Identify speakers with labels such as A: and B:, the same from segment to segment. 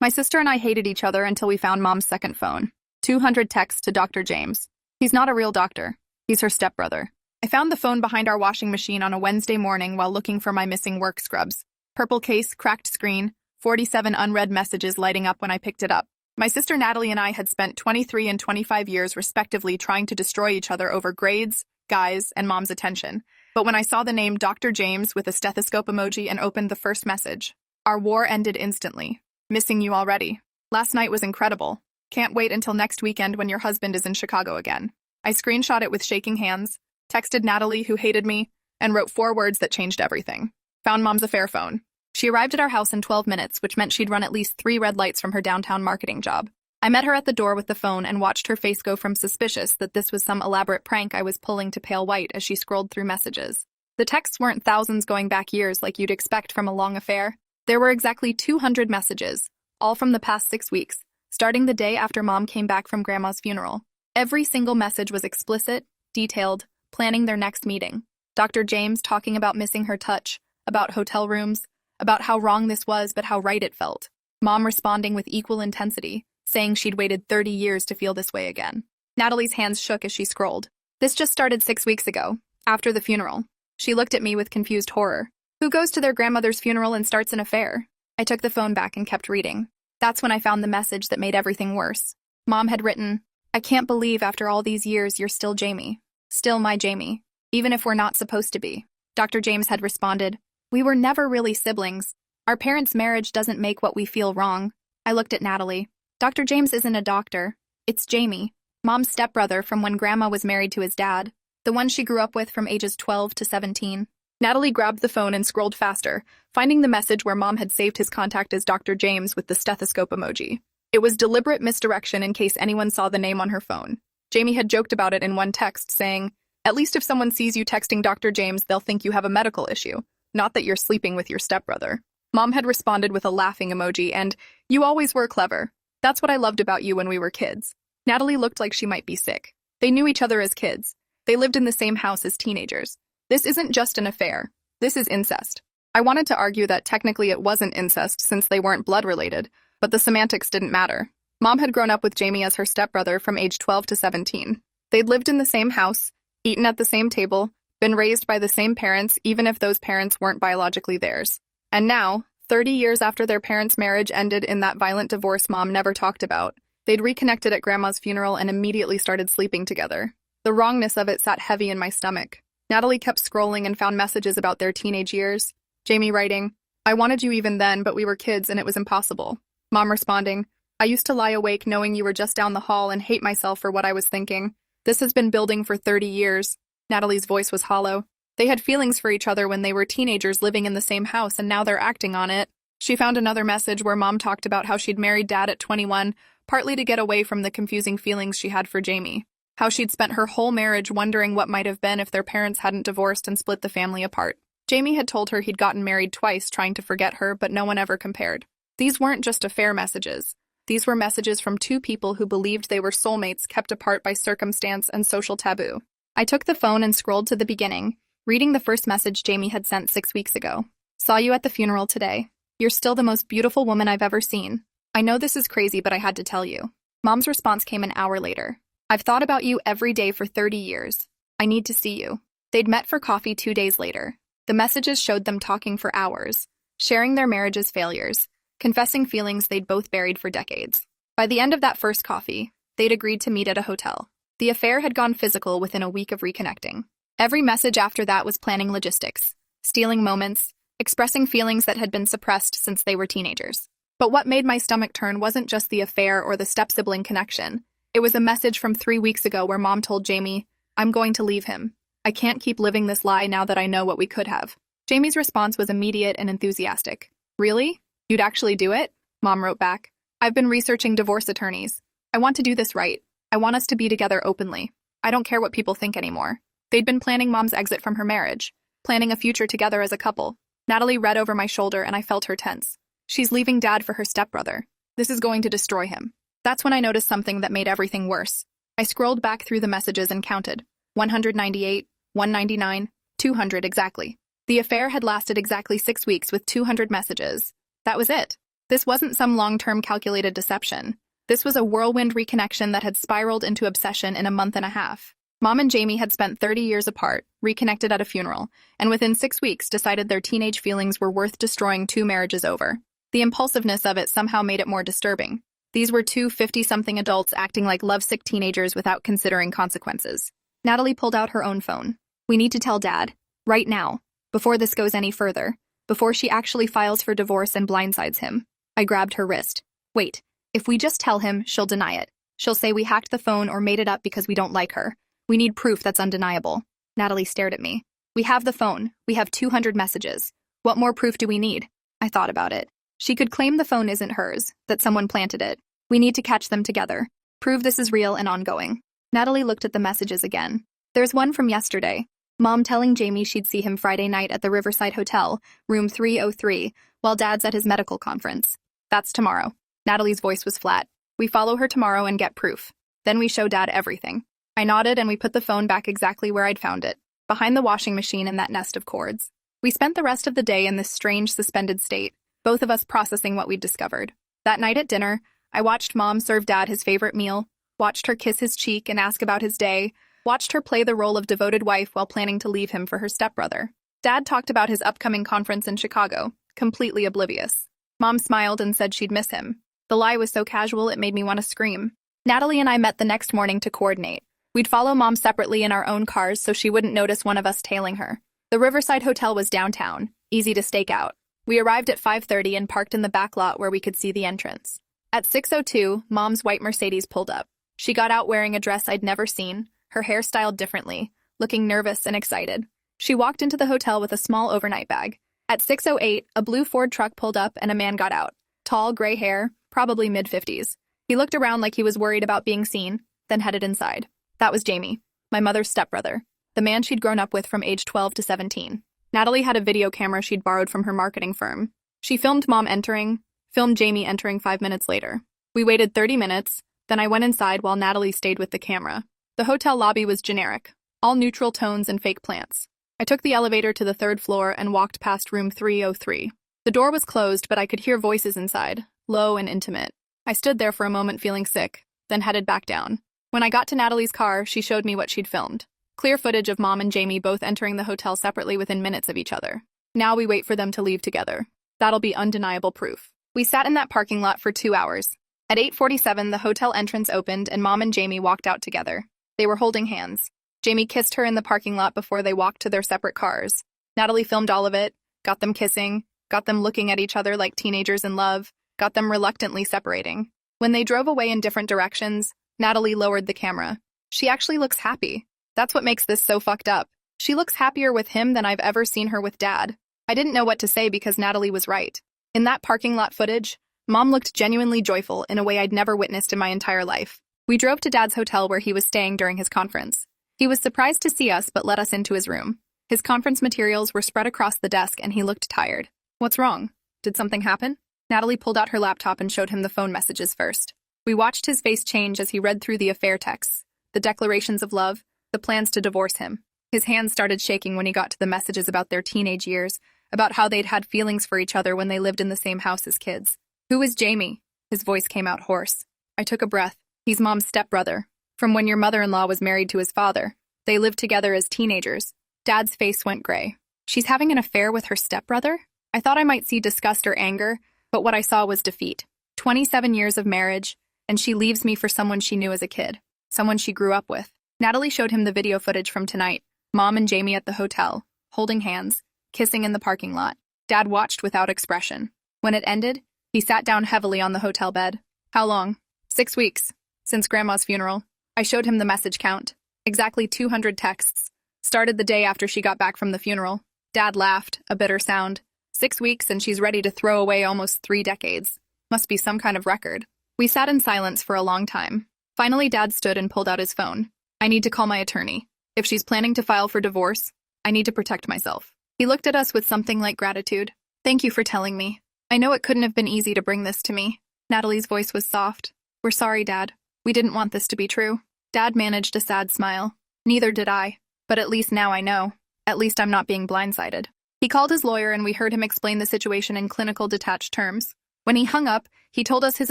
A: My sister and I hated each other until we found Mom's second phone. 200 texts to Dr. James. He's not a real doctor. He's her stepbrother. I found the phone behind our washing machine on a Wednesday morning while looking for my missing work scrubs. Purple case, cracked screen, 47 unread messages lighting up when I picked it up. My sister Natalie and I had spent 23 and 25 years respectively trying to destroy each other over grades, guys, and Mom's attention. But when I saw the name Dr. James with a stethoscope emoji and opened the first message, our war ended instantly. Missing you already. Last night was incredible. Can't wait until next weekend when your husband is in Chicago again. I screenshot it with shaking hands, texted Natalie, who hated me, and wrote 4 words that changed everything. Found Mom's affair phone. She arrived at our house in 12 minutes, which meant she'd run at least 3 red lights from her downtown marketing job. I met her at the door with the phone and watched her face go from suspicious that this was some elaborate prank I was pulling to pale white as she scrolled through messages. The texts weren't thousands going back years like you'd expect from a long affair. There were exactly 200 messages, all from the past 6 weeks, starting the day after Mom came back from Grandma's funeral. Every single message was explicit, detailed, planning their next meeting. Dr. James talking about missing her touch, about hotel rooms, about how wrong this was but how right it felt. Mom responding with equal intensity, saying she'd waited 30 years to feel this way again. Natalie's hands shook as she scrolled. This just started 6 weeks ago, after the funeral. She looked at me with confused horror. Who goes to their grandmother's funeral and starts an affair? I took the phone back and kept reading. That's when I found the message that made everything worse. Mom had written, "I can't believe after all these years you're still Jamie. Still my Jamie. Even if we're not supposed to be." Dr. James had responded, "We were never really siblings. Our parents' marriage doesn't make what we feel wrong." I looked at Natalie. Dr. James isn't a doctor. It's Jamie, Mom's stepbrother from when Grandma was married to his dad, the one she grew up with from ages 12 to 17. Natalie grabbed the phone and scrolled faster, finding the message where Mom had saved his contact as Dr. James with the stethoscope emoji. It was deliberate misdirection in case anyone saw the name on her phone. Jamie had joked about it in one text, saying, "At least if someone sees you texting Dr. James, they'll think you have a medical issue, not that you're sleeping with your stepbrother." Mom had responded with a laughing emoji and, "You always were clever. That's what I loved about you when we were kids." Natalie looked like she might be sick. They knew each other as kids. They lived in the same house as teenagers. This isn't just an affair. This is incest. I wanted to argue that technically it wasn't incest since they weren't blood related, but the semantics didn't matter. Mom had grown up with Jamie as her stepbrother from age 12 to 17. They'd lived in the same house, eaten at the same table, been raised by the same parents even if those parents weren't biologically theirs. And now, 30 years after their parents' marriage ended in that violent divorce Mom never talked about, they'd reconnected at Grandma's funeral and immediately started sleeping together. The wrongness of it sat heavy in my stomach. Natalie kept scrolling and found messages about their teenage years. Jamie writing, "I wanted you even then, but we were kids and it was impossible." Mom responding, "I used to lie awake knowing you were just down the hall and hate myself for what I was thinking. This has been building for 30 years. Natalie's voice was hollow. They had feelings for each other when they were teenagers living in the same house and now they're acting on it. She found another message where Mom talked about how she'd married Dad at 21, partly to get away from the confusing feelings she had for Jamie. How she'd spent her whole marriage wondering what might have been if their parents hadn't divorced and split the family apart. Jamie had told her he'd gotten married twice trying to forget her, but no one ever compared. These weren't just affair messages. These were messages from 2 people who believed they were soulmates kept apart by circumstance and social taboo. I took the phone and scrolled to the beginning, reading the first message Jamie had sent 6 weeks ago. "Saw you at the funeral today. You're still the most beautiful woman I've ever seen. I know this is crazy, but I had to tell you." Mom's response came an hour later. "I've thought about you every day for 30 years. I need to see you." They'd met for coffee 2 days later. The messages showed them talking for hours, sharing their marriage's failures, confessing feelings they'd both buried for decades. By the end of that first coffee, they'd agreed to meet at a hotel. The affair had gone physical within a week of reconnecting. Every message after that was planning logistics, stealing moments, expressing feelings that had been suppressed since they were teenagers. But what made my stomach turn wasn't just the affair or the step-sibling connection. It was a message from 3 weeks ago where Mom told Jamie, "I'm going to leave him. I can't keep living this lie now that I know what we could have." Jamie's response was immediate and enthusiastic. "Really? You'd actually do it?" Mom wrote back. "I've been researching divorce attorneys. I want to do this right. I want us to be together openly. I don't care what people think anymore." They'd been planning Mom's exit from her marriage, planning a future together as a couple. Natalie read over my shoulder and I felt her tense. She's leaving Dad for her stepbrother. This is going to destroy him. That's when I noticed something that made everything worse. I scrolled back through the messages and counted. 198, 199, 200 exactly. The affair had lasted exactly 6 weeks with 200 messages. That was it. This wasn't some long-term calculated deception. This was a whirlwind reconnection that had spiraled into obsession in a month and a half. Mom and Jamie had spent 30 years apart, reconnected at a funeral, and within 6 weeks decided their teenage feelings were worth destroying 2 marriages over. The impulsiveness of it somehow made it more disturbing. These were 2 50-something adults acting like lovesick teenagers without considering consequences. Natalie pulled out her own phone. "We need to tell Dad. Right now. Before this goes any further. Before she actually files for divorce and blindsides him." I grabbed her wrist. "Wait. If we just tell him, she'll deny it. She'll say we hacked the phone or made it up because we don't like her. We need proof that's undeniable." Natalie stared at me. "We have the phone. We have 200 messages. What more proof do we need?" I thought about it. She could claim the phone isn't hers, that someone planted it. We need to catch them together. Prove this is real and ongoing. Natalie looked at the messages again. There's one from yesterday. Mom telling Jamie she'd see him Friday night at the Riverside Hotel, room 303, while Dad's at his medical conference. That's tomorrow. Natalie's voice was flat. We follow her tomorrow and get proof. Then we show Dad everything. I nodded and we put the phone back exactly where I'd found it, behind the washing machine in that nest of cords. We spent the rest of the day in this strange suspended state, both of us processing what we'd discovered. That night at dinner, I watched Mom serve Dad his favorite meal, watched her kiss his cheek and ask about his day, watched her play the role of devoted wife while planning to leave him for her stepbrother. Dad talked about his upcoming conference in Chicago, completely oblivious. Mom smiled and said she'd miss him. The lie was so casual it made me want to scream. Natalie and I met the next morning to coordinate. We'd follow Mom separately in our own cars so she wouldn't notice one of us tailing her. The Riverside Hotel was downtown, easy to stake out. We arrived at 5:30 and parked in the back lot where we could see the entrance. At 6:02, Mom's white Mercedes pulled up. She got out wearing a dress I'd never seen, her hair styled differently, looking nervous and excited. She walked into the hotel with a small overnight bag. At 6:08, a blue Ford truck pulled up and a man got out. Tall, gray hair, probably mid-50s. He looked around like he was worried about being seen, then headed inside. That was Jamie, my mother's stepbrother, the man she'd grown up with from age 12 to 17. Natalie had a video camera she'd borrowed from her marketing firm. She filmed Mom entering, filmed Jamie entering 5 minutes later. We waited 30 minutes, then I went inside while Natalie stayed with the camera. The hotel lobby was generic, all neutral tones and fake plants. I took the elevator to the 3rd floor and walked past room 303. The door was closed, but I could hear voices inside, low and intimate. I stood there for a moment feeling sick, then headed back down. When I got to Natalie's car, she showed me what she'd filmed. Clear footage of Mom and Jamie both entering the hotel separately within minutes of each other. Now we wait for them to leave together. That'll be undeniable proof. We sat in that parking lot for 2 hours. At 8:47, the hotel entrance opened and Mom and Jamie walked out together. They were holding hands. Jamie kissed her in the parking lot before they walked to their separate cars. Natalie filmed all of it, got them kissing, got them looking at each other like teenagers in love, got them reluctantly separating. When they drove away in different directions, Natalie lowered the camera. She actually looks happy. That's what makes this so fucked up. She looks happier with him than I've ever seen her with Dad. I didn't know what to say because Natalie was right. In that parking lot footage, Mom looked genuinely joyful in a way I'd never witnessed in my entire life. We drove to Dad's hotel where he was staying during his conference. He was surprised to see us but let us into his room. His conference materials were spread across the desk and he looked tired. What's wrong? Did something happen? Natalie pulled out her laptop and showed him the phone messages first. We watched his face change as he read through the affair texts, the declarations of love, the plans to divorce him. His hands started shaking when he got to the messages about their teenage years, about how they'd had feelings for each other when they lived in the same house as kids. Who is Jamie? His voice came out hoarse. I took a breath. He's Mom's stepbrother. From when your mother-in-law was married to his father. They lived together as teenagers. Dad's face went gray. She's having an affair with her stepbrother? I thought I might see disgust or anger, but what I saw was defeat. 27 years of marriage, and she leaves me for someone she knew as a kid. Someone she grew up with. Natalie showed him the video footage from tonight. Mom and Jamie at the hotel, holding hands, kissing in the parking lot. Dad watched without expression. When it ended, he sat down heavily on the hotel bed. How long? 6 weeks. Since Grandma's funeral. I showed him the message count. Exactly 200 texts. Started the day after she got back from the funeral. Dad laughed, a bitter sound. 6 weeks and she's ready to throw away almost 3 decades. Must be some kind of record. We sat in silence for a long time. Finally, Dad stood and pulled out his phone. I need to call my attorney. If she's planning to file for divorce, I need to protect myself. He looked at us with something like gratitude. Thank you for telling me. I know it couldn't have been easy to bring this to me. Natalie's voice was soft. We're sorry, Dad. We didn't want this to be true. Dad managed a sad smile. Neither did I. But at least now I know. At least I'm not being blindsided. He called his lawyer and we heard him explain the situation in clinical detached terms. When he hung up, he told us his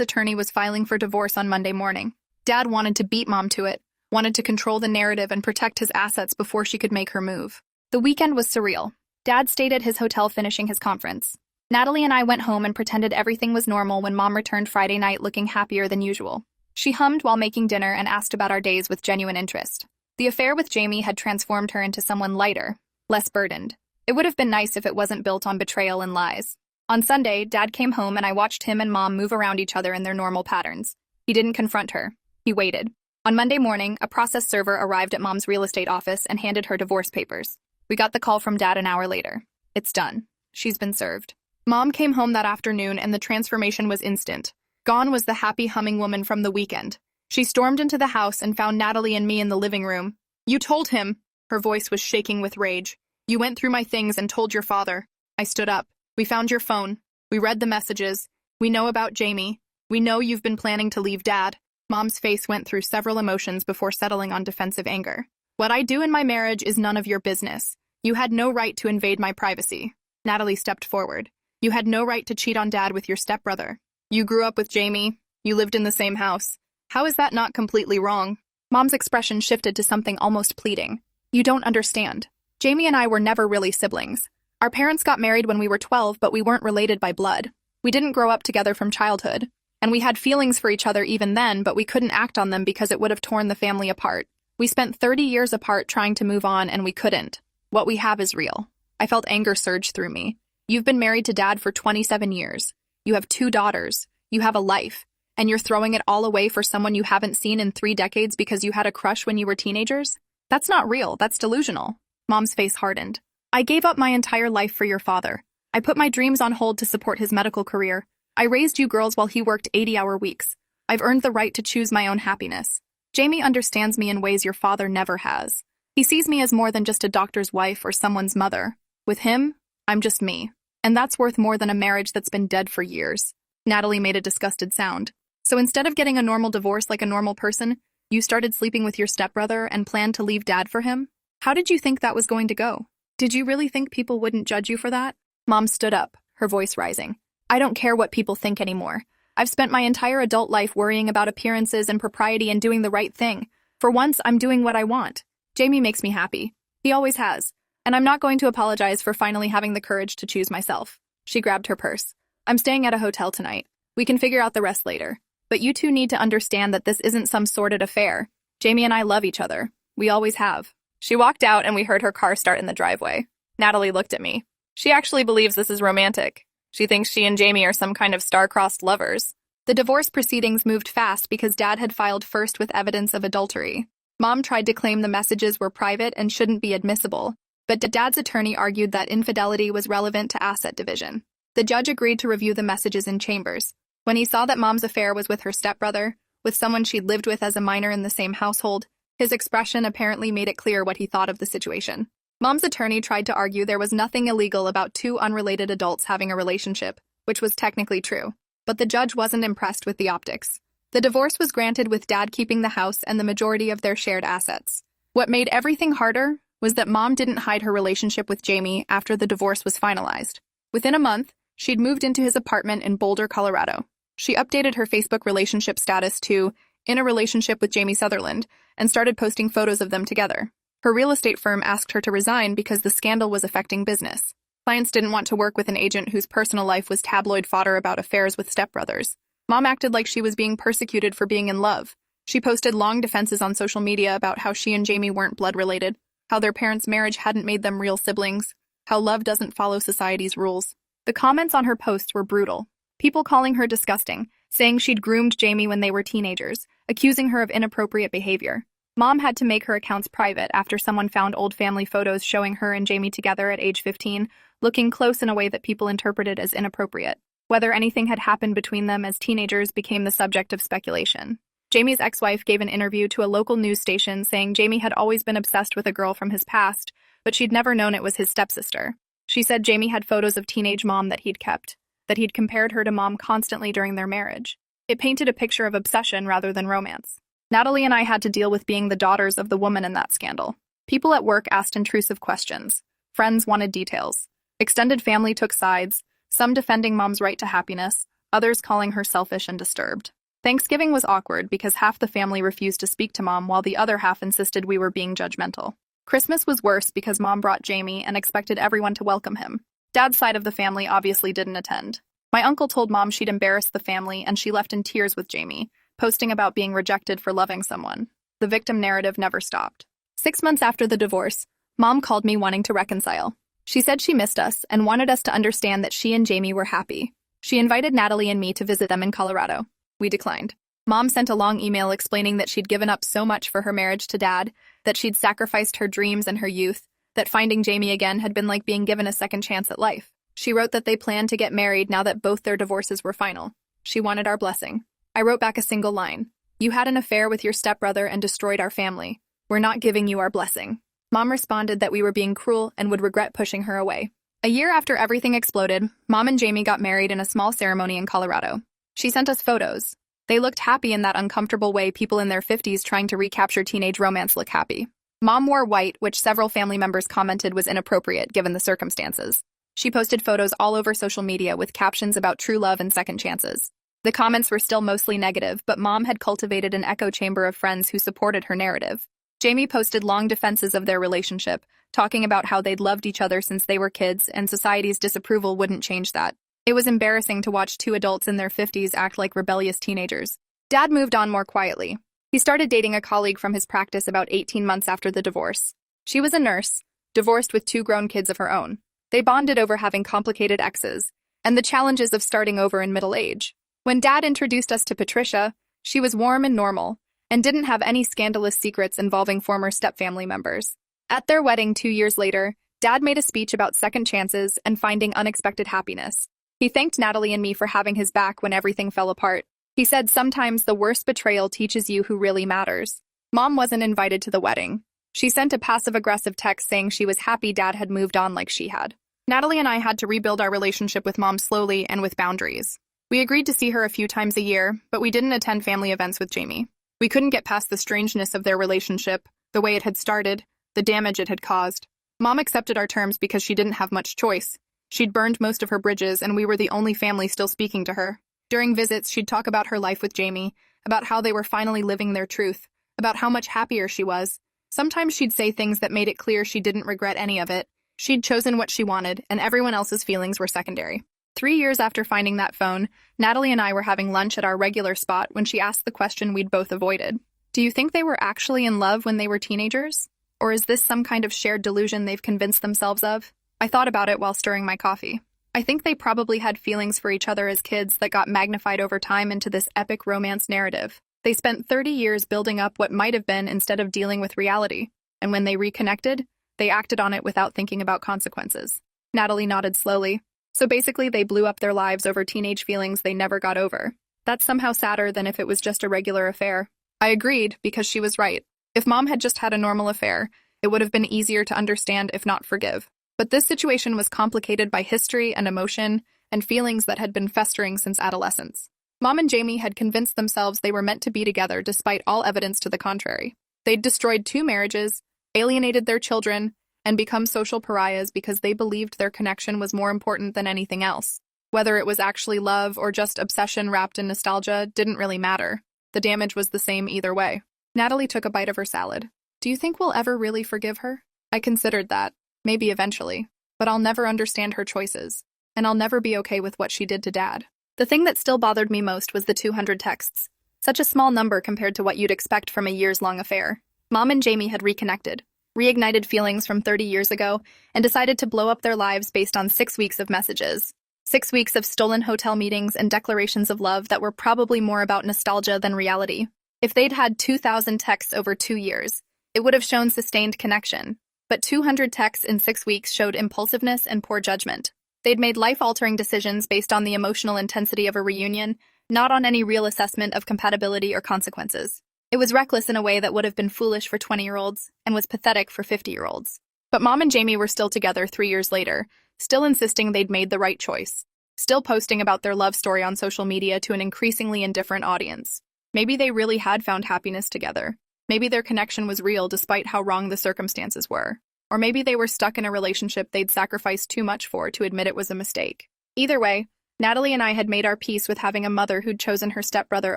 A: attorney was filing for divorce on Monday morning. Dad wanted to beat Mom to it, wanted to control the narrative and protect his assets before she could make her move. The weekend was surreal. Dad stayed at his hotel finishing his conference. Natalie and I went home and pretended everything was normal when Mom returned Friday night looking happier than usual. She hummed while making dinner and asked about our days with genuine interest. The affair with Jamie had transformed her into someone lighter, less burdened. It would have been nice if it wasn't built on betrayal and lies. On Sunday, Dad came home and I watched him and Mom move around each other in their normal patterns. He didn't confront her. He waited. On Monday morning, a process server arrived at Mom's real estate office and handed her divorce papers. We got the call from Dad an hour later. It's done. She's been served. Mom came home that afternoon and the transformation was instant. Gone was the happy humming woman from the weekend. She stormed into the house and found Natalie and me in the living room. You told him. Her voice was shaking with rage. You went through my things and told your father. I stood up. We found your phone. We read the messages. We know about Jamie. We know you've been planning to leave Dad. Mom's face went through several emotions before settling on defensive anger. What I do in my marriage is none of your business. You had no right to invade my privacy. Natalie stepped forward. You had no right to cheat on Dad with your stepbrother. You grew up with Jamie. You lived in the same house. How is that not completely wrong? Mom's expression shifted to something almost pleading. You don't understand. Jamie and I were never really siblings. Our parents got married when we were 12, but we weren't related by blood. We didn't grow up together from childhood. And we had feelings for each other even then, but we couldn't act on them because it would have torn the family apart. We spent 30 years apart trying to move on, and we couldn't. What we have is real. I felt anger surge through me. You've been married to Dad for 27 years. You have 2 daughters. You have a life. And you're throwing it all away for someone you haven't seen in 3 decades because you had a crush when you were teenagers? That's not real. That's delusional. Mom's face hardened. I gave up my entire life for your father. I put my dreams on hold to support his medical career. I raised you girls while he worked 80-hour weeks. I've earned the right to choose my own happiness. Jamie understands me in ways your father never has. He sees me as more than just a doctor's wife or someone's mother. With him, I'm just me. And that's worth more than a marriage that's been dead for years. Natalie made a disgusted sound. So instead of getting a normal divorce like a normal person, you started sleeping with your stepbrother and planned to leave Dad for him? How did you think that was going to go? Did you really think people wouldn't judge you for that? Mom stood up, her voice rising. I don't care what people think anymore. I've spent my entire adult life worrying about appearances and propriety and doing the right thing. For once, I'm doing what I want. Jamie makes me happy. He always has. And I'm not going to apologize for finally having the courage to choose myself. She grabbed her purse. I'm staying at a hotel tonight. We can figure out the rest later. But you two need to understand that this isn't some sordid affair. Jamie and I love each other. We always have. She walked out and we heard her car start in the driveway. Natalie looked at me. She actually believes this is romantic. She thinks she and Jamie are some kind of star-crossed lovers. The divorce proceedings moved fast because Dad had filed first with evidence of adultery. Mom tried to claim the messages were private and shouldn't be admissible, but Dad's attorney argued that infidelity was relevant to asset division. The judge agreed to review the messages in chambers. When he saw that Mom's affair was with her stepbrother, with someone she'd lived with as a minor in the same household, his expression apparently made it clear what he thought of the situation. Mom's attorney tried to argue there was nothing illegal about 2 unrelated adults having a relationship, which was technically true. But the judge wasn't impressed with the optics. The divorce was granted with Dad keeping the house and the majority of their shared assets. What made everything harder was that Mom didn't hide her relationship with Jamie after the divorce was finalized. Within a month, she'd moved into his apartment in Boulder, Colorado. She updated her Facebook relationship status to in a relationship with Jamie Sutherland and started posting photos of them together. Her real estate firm asked her to resign because the scandal was affecting business. Clients didn't want to work with an agent whose personal life was tabloid fodder about affairs with stepbrothers. Mom acted like she was being persecuted for being in love. She posted long defenses on social media about how she and Jamie weren't blood-related, how their parents' marriage hadn't made them real siblings, how love doesn't follow society's rules. The comments on her posts were brutal. People calling her disgusting, saying she'd groomed Jamie when they were teenagers, accusing her of inappropriate behavior. Mom had to make her accounts private after someone found old family photos showing her and Jamie together at age 15, looking close in a way that people interpreted as inappropriate. Whether anything had happened between them as teenagers became the subject of speculation. Jamie's ex-wife gave an interview to a local news station saying Jamie had always been obsessed with a girl from his past, but she'd never known it was his stepsister. She said Jamie had photos of teenage Mom that he'd kept, that he'd compared her to Mom constantly during their marriage. It painted a picture of obsession rather than romance. Natalie and I had to deal with being the daughters of the woman in that scandal. People at work asked intrusive questions. Friends wanted details. Extended family took sides, some defending Mom's right to happiness, others calling her selfish and disturbed. Thanksgiving was awkward because half the family refused to speak to Mom while the other half insisted we were being judgmental. Christmas was worse because Mom brought Jamie and expected everyone to welcome him. Dad's side of the family obviously didn't attend. My uncle told Mom she'd embarrassed the family and she left in tears with Jamie, posting about being rejected for loving someone. The victim narrative never stopped. 6 months after the divorce, Mom called me wanting to reconcile. She said she missed us and wanted us to understand that she and Jamie were happy. She invited Natalie and me to visit them in Colorado. We declined. Mom sent a long email explaining that she'd given up so much for her marriage to Dad, that she'd sacrificed her dreams and her youth, that finding Jamie again had been like being given a second chance at life. She wrote that they planned to get married now that both their divorces were final. She wanted our blessing. I wrote back a single line. You had an affair with your stepbrother and destroyed our family. We're not giving you our blessing. Mom responded that we were being cruel and would regret pushing her away. A year after everything exploded, Mom and Jamie got married in a small ceremony in Colorado. She sent us photos. They looked happy in that uncomfortable way people in their 50s trying to recapture teenage romance look happy. Mom wore white, which several family members commented was inappropriate given the circumstances. She posted photos all over social media with captions about true love and second chances. The comments were still mostly negative, but Mom had cultivated an echo chamber of friends who supported her narrative. Jamie posted long defenses of their relationship, talking about how they'd loved each other since they were kids and society's disapproval wouldn't change that. It was embarrassing to watch two adults in their 50s act like rebellious teenagers. Dad moved on more quietly. He started dating a colleague from his practice about 18 months after the divorce. She was a nurse, divorced with 2 grown kids of her own. They bonded over having complicated exes and the challenges of starting over in middle age. When Dad introduced us to Patricia, she was warm and normal and didn't have any scandalous secrets involving former stepfamily members. At their wedding 2 years later, Dad made a speech about second chances and finding unexpected happiness. He thanked Natalie and me for having his back when everything fell apart. He said sometimes the worst betrayal teaches you who really matters. Mom wasn't invited to the wedding. She sent a passive-aggressive text saying she was happy Dad had moved on like she had. Natalie and I had to rebuild our relationship with Mom slowly and with boundaries. We agreed to see her a few times a year, but we didn't attend family events with Jamie. We couldn't get past the strangeness of their relationship, the way it had started, the damage it had caused. Mom accepted our terms because she didn't have much choice. She'd burned most of her bridges, and we were the only family still speaking to her. During visits, she'd talk about her life with Jamie, about how they were finally living their truth, about how much happier she was. Sometimes she'd say things that made it clear she didn't regret any of it. She'd chosen what she wanted, and everyone else's feelings were secondary. 3 years after finding that phone, Natalie and I were having lunch at our regular spot when she asked the question we'd both avoided. Do you think they were actually in love when they were teenagers? Or is this some kind of shared delusion they've convinced themselves of? I thought about it while stirring my coffee. I think they probably had feelings for each other as kids that got magnified over time into this epic romance narrative. They spent 30 years building up what might have been instead of dealing with reality. And when they reconnected, they acted on it without thinking about consequences. Natalie nodded slowly. So basically, they blew up their lives over teenage feelings they never got over. That's somehow sadder than if it was just a regular affair. I agreed because she was right. If Mom had just had a normal affair, it would have been easier to understand if not forgive. But this situation was complicated by history and emotion and feelings that had been festering since adolescence. Mom and Jamie had convinced themselves they were meant to be together despite all evidence to the contrary. They'd destroyed 2 marriages, alienated their children, and become social pariahs because they believed their connection was more important than anything else. Whether it was actually love or just obsession wrapped in nostalgia didn't really matter. The damage was the same either way. Natalie took a bite of her salad. Do you think we'll ever really forgive her? I considered that. Maybe eventually. But I'll never understand her choices. And I'll never be okay with what she did to Dad. The thing that still bothered me most was the 200 texts. Such a small number compared to what you'd expect from a years-long affair. Mom and Jamie had reconnected, reignited feelings from 30 years ago, and decided to blow up their lives based on 6 weeks of messages. 6 weeks of stolen hotel meetings and declarations of love that were probably more about nostalgia than reality. If they'd had 2,000 texts over 2 years, it would have shown sustained connection. But 200 texts in 6 weeks showed impulsiveness and poor judgment. They'd made life-altering decisions based on the emotional intensity of a reunion, not on any real assessment of compatibility or consequences. It was reckless in a way that would have been foolish for 20-year-olds and was pathetic for 50-year-olds. But Mom and Jamie were still together 3 years later, still insisting they'd made the right choice, still posting about their love story on social media to an increasingly indifferent audience. Maybe they really had found happiness together. Maybe their connection was real despite how wrong the circumstances were. Or maybe they were stuck in a relationship they'd sacrificed too much for to admit it was a mistake. Either way, Natalie and I had made our peace with having a mother who'd chosen her stepbrother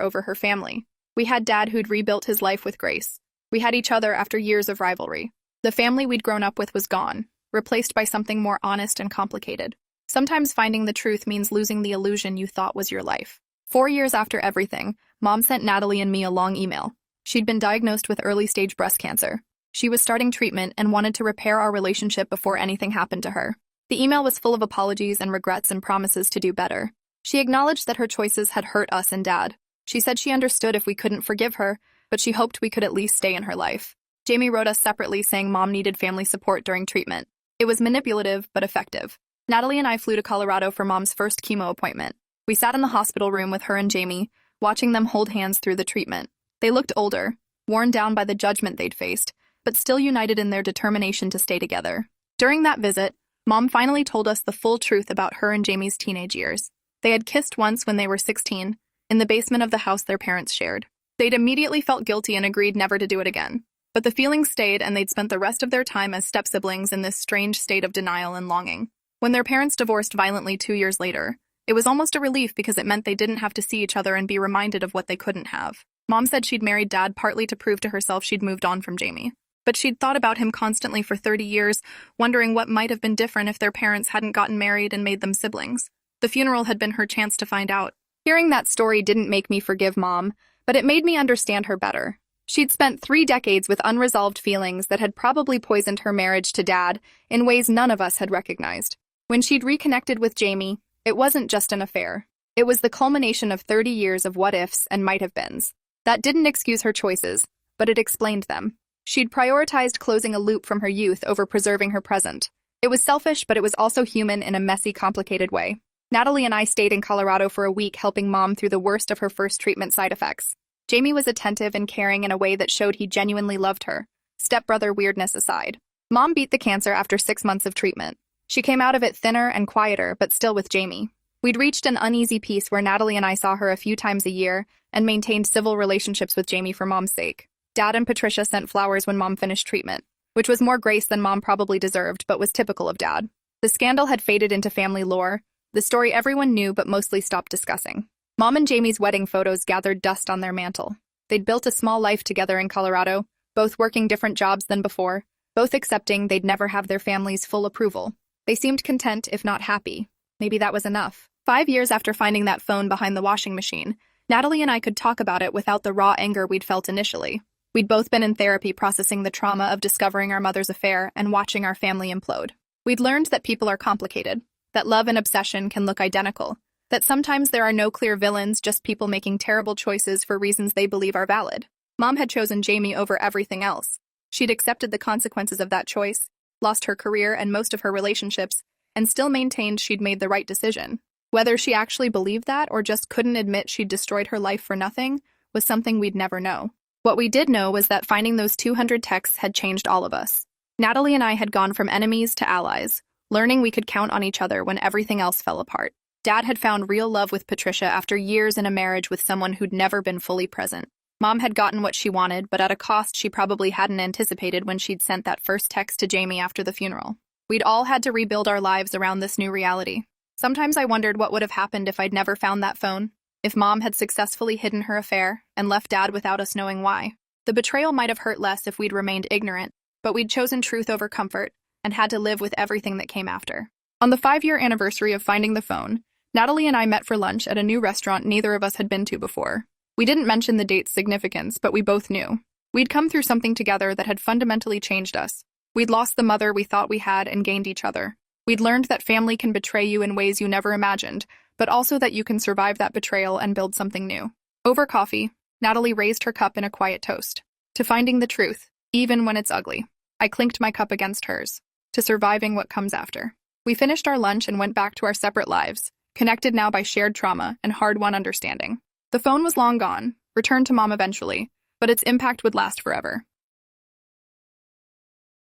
A: over her family. We had Dad who'd rebuilt his life with grace. We had each other after years of rivalry. The family we'd grown up with was gone, replaced by something more honest and complicated. Sometimes finding the truth means losing the illusion you thought was your life. 4 years after everything, Mom sent Natalie and me a long email. She'd been diagnosed with early-stage breast cancer. She was starting treatment and wanted to repair our relationship before anything happened to her. The email was full of apologies and regrets and promises to do better. She acknowledged that her choices had hurt us and Dad. She said she understood if we couldn't forgive her, but she hoped we could at least stay in her life. Jamie wrote us separately saying Mom needed family support during treatment. It was manipulative, but effective. Natalie and I flew to Colorado for Mom's first chemo appointment. We sat in the hospital room with her and Jamie, watching them hold hands through the treatment. They looked older, worn down by the judgment they'd faced, but still united in their determination to stay together. During that visit, Mom finally told us the full truth about her and Jamie's teenage years. They had kissed once when they were 16, in the basement of the house their parents shared. They'd immediately felt guilty and agreed never to do it again. But the feelings stayed, and they'd spent the rest of their time as step-siblings in this strange state of denial and longing. When their parents divorced violently 2 years later, it was almost a relief because it meant they didn't have to see each other and be reminded of what they couldn't have. Mom said she'd married Dad partly to prove to herself she'd moved on from Jamie. But she'd thought about him constantly for 30 years, wondering what might have been different if their parents hadn't gotten married and made them siblings. The funeral had been her chance to find out. Hearing that story didn't make me forgive Mom, but it made me understand her better. She'd spent 3 decades with unresolved feelings that had probably poisoned her marriage to Dad in ways none of us had recognized. When she'd reconnected with Jamie, it wasn't just an affair. It was the culmination of 30 years of what-ifs and might-have-beens. That didn't excuse her choices, but it explained them. She'd prioritized closing a loop from her youth over preserving her present. It was selfish, but it was also human in a messy, complicated way. Natalie and I stayed in Colorado for a week helping Mom through the worst of her first treatment side effects. Jamie was attentive and caring in a way that showed he genuinely loved her, stepbrother weirdness aside. Mom beat the cancer after 6 months of treatment. She came out of it thinner and quieter, but still with Jamie. We'd reached an uneasy peace where Natalie and I saw her a few times a year and maintained civil relationships with Jamie for Mom's sake. Dad and Patricia sent flowers when Mom finished treatment, which was more grace than Mom probably deserved, but was typical of Dad. The scandal had faded into family lore, the story everyone knew but mostly stopped discussing. Mom and Jamie's wedding photos gathered dust on their mantle. They'd built a small life together in Colorado, both working different jobs than before, both accepting they'd never have their family's full approval. They seemed content, if not happy. Maybe that was enough. 5 years after finding that phone behind the washing machine, Natalie and I could talk about it without the raw anger we'd felt initially. We'd both been in therapy processing the trauma of discovering our mother's affair and watching our family implode. We'd learned that people are complicated, that love and obsession can look identical, that sometimes there are no clear villains, just people making terrible choices for reasons they believe are valid. Mom had chosen Jamie over everything else. She'd accepted the consequences of that choice, lost her career and most of her relationships, and still maintained she'd made the right decision. Whether she actually believed that or just couldn't admit she'd destroyed her life for nothing was something we'd never know. What we did know was that finding those 200 texts had changed all of us. Natalie and I had gone from enemies to allies, learning we could count on each other when everything else fell apart. Dad had found real love with Patricia after years in a marriage with someone who'd never been fully present. Mom had gotten what she wanted, but at a cost she probably hadn't anticipated when she'd sent that first text to Jamie after the funeral. We'd all had to rebuild our lives around this new reality. Sometimes I wondered what would have happened if I'd never found that phone. If Mom had successfully hidden her affair and left Dad without us knowing why. The betrayal might have hurt less if we'd remained ignorant, but we'd chosen truth over comfort and had to live with everything that came after. On the 5-year anniversary of finding the phone, Natalie and I met for lunch at a new restaurant neither of us had been to before. We didn't mention the date's significance, but we both knew. We'd come through something together that had fundamentally changed us. We'd lost the mother we thought we had and gained each other. We'd learned that family can betray you in ways you never imagined, but also that you can survive that betrayal and build something new. Over coffee, Natalie raised her cup in a quiet toast. To finding the truth, even when it's ugly. I clinked my cup against hers. To surviving what comes after. We finished our lunch and went back to our separate lives, connected now by shared trauma and hard-won understanding. The phone was long gone, returned to Mom eventually, but its impact would last forever.